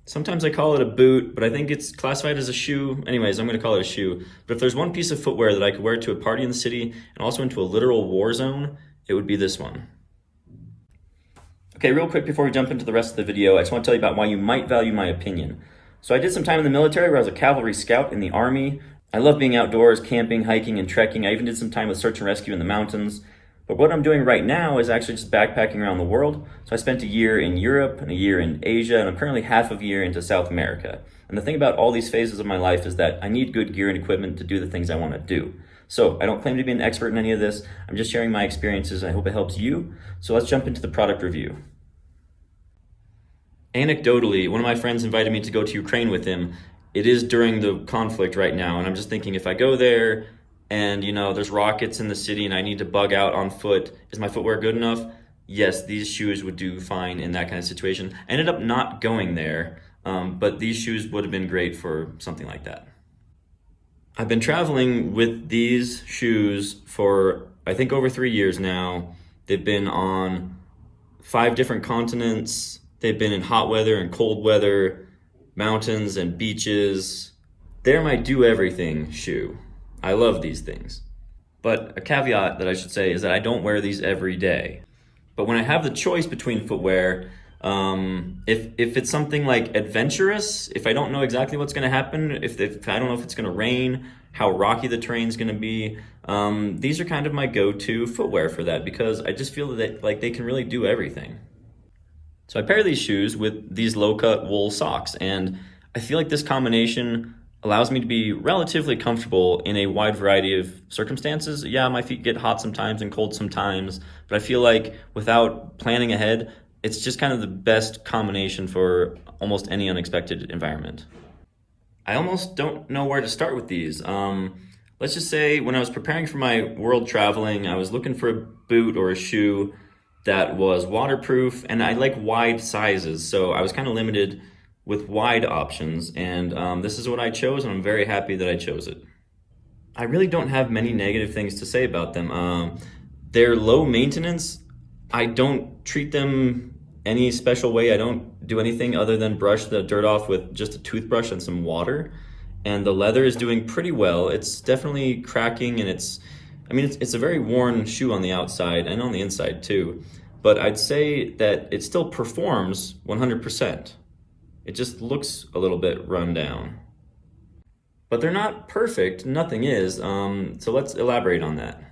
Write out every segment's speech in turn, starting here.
Sometimes I call it a boot, but I think it's classified as a shoe. Anyways, I'm gonna call it a shoe. But if there's one piece of footwear that I could wear to a party in the city and also into a literal war zone, it would be this one. Okay, real quick before we jump into the rest of the video, I just want to tell you about why you might value my opinion. So I did some time in the military where I was a cavalry scout in the Army. I love being outdoors, camping, hiking, and trekking. I even did some time with search and rescue in the mountains. But what I'm doing right now is actually just backpacking around the world. So I spent a year in Europe and a year in Asia, and I'm currently half of a year into South America. And the thing about all these phases of my life is that I need good gear and equipment to do the things I want to do. So I don't claim to be an expert in any of this. I'm just sharing my experiences. I hope it helps you. So let's jump into the product review. Anecdotally, one of my friends invited me to go to Ukraine with him. It is during the conflict right now, and I'm just thinking if I go there and there's rockets in the city and I need to bug out on foot, is my footwear good enough? Yes, these shoes would do fine in that kind of situation. I ended up not going there, but these shoes would have been great for something like that. I've been traveling with these shoes for I think over 3 years now. They've been on 5 different continents. They've been in hot weather and cold weather, mountains and beaches. They're my do everything shoe. I love these things. But a caveat that I should say is that I don't wear these every day. But when I have the choice between footwear, if it's something like adventurous, if I don't know exactly what's gonna happen, if I don't know if it's gonna rain, how rocky the terrain's gonna be, these are kind of my go-to footwear for that because I just feel that they can really do everything. So I pair these shoes with these low-cut wool socks, and I feel like this combination allows me to be relatively comfortable in a wide variety of circumstances. Yeah, my feet get hot sometimes and cold sometimes, but I feel like without planning ahead, it's just kind of the best combination for almost any unexpected environment. I almost don't know where to start with these. Let's just say when I was preparing for my world traveling, I was looking for a boot or a shoe that was waterproof, and I like wide sizes, so I was kind of limited with wide options, and this is what I chose, and I'm very happy that I chose it. I really don't have many negative things to say about them. They're low maintenance. I don't treat them any special way. I don't do anything other than brush the dirt off with just a toothbrush and some water, and the leather is doing pretty well. It's definitely cracking, and it's a very worn shoe on the outside and on the inside too, but I'd say that it still performs 100%. It just looks a little bit run down. But they're not perfect, nothing is, so let's elaborate on that.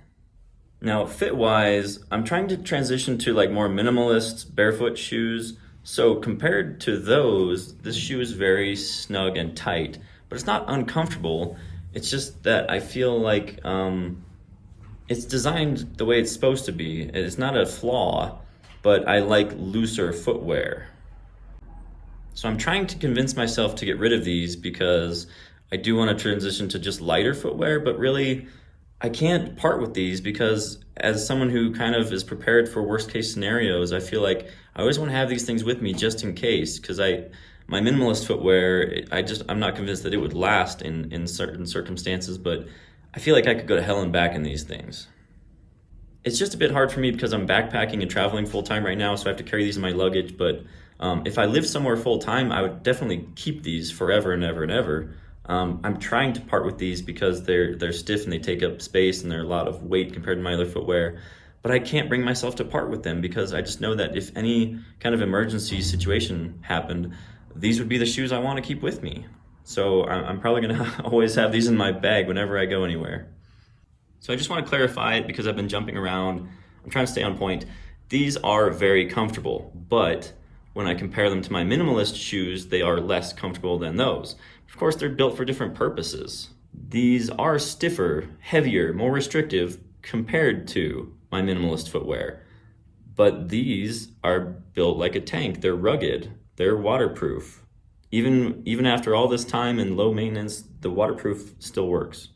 Now, fit-wise, I'm trying to transition to more minimalist barefoot shoes, so compared to those, this shoe is very snug and tight, but it's not uncomfortable. It's just that I feel like it's designed the way it's supposed to be. It's not a flaw, but I like looser footwear. So I'm trying to convince myself to get rid of these because I do want to transition to just lighter footwear, but really I can't part with these because as someone who kind of is prepared for worst case scenarios, I feel like I always want to have these things with me just in case, because my minimalist footwear, I'm not convinced that it would last in certain circumstances, but I feel like I could go to hell and back in these things. It's just a bit hard for me because I'm backpacking and traveling full time right now, so I have to carry these in my luggage, but if I lived somewhere full time, I would definitely keep these forever and ever and ever. I'm trying to part with these because they're stiff and they take up space and they're a lot of weight compared to my other footwear, but I can't bring myself to part with them because I just know that if any kind of emergency situation happened, these would be the shoes I want to keep with me. So I'm probably gonna always have these in my bag whenever I go anywhere. So I just want to clarify it because I've been jumping around. I'm trying to stay on point. These are very comfortable, but when I compare them to my minimalist shoes, they are less comfortable than those. Of course, they're built for different purposes. These are stiffer, heavier, more restrictive compared to my minimalist footwear. But these are built like a tank. They're rugged, they're waterproof. Even after all this time and low maintenance, the waterproof still works.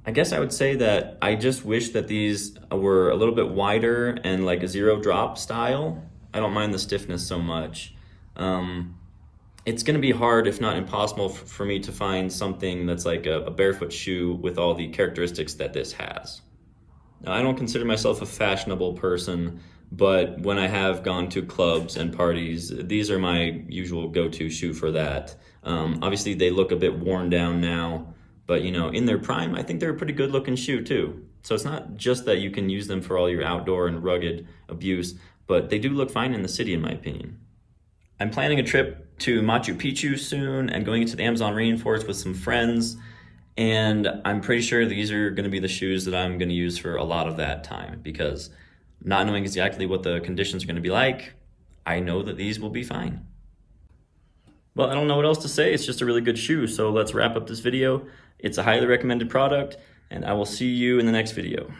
I guess I would say that I just wish that these were a little bit wider and like a zero drop style. I don't mind the stiffness so much. It's gonna be hard, if not impossible, for me to find something that's like a barefoot shoe with all the characteristics that this has. Now, I don't consider myself a fashionable person, But when I have gone to clubs and parties, these are my usual go-to shoe for that. Obviously, they look a bit worn down now, but you know, in their prime, I think they're a pretty good looking shoe too. So it's not just that you can use them for all your outdoor and rugged abuse, but they do look fine in the city, in my opinion. I'm planning a trip to Machu Picchu soon and going into the Amazon rainforest with some friends. And I'm pretty sure these are going to be the shoes that I'm going to use for a lot of that time because not knowing exactly what the conditions are going to be like, I know that these will be fine. Well, I don't know what else to say. It's just a really good shoe. So let's wrap up this video. It's a highly recommended product, and I will see you in the next video.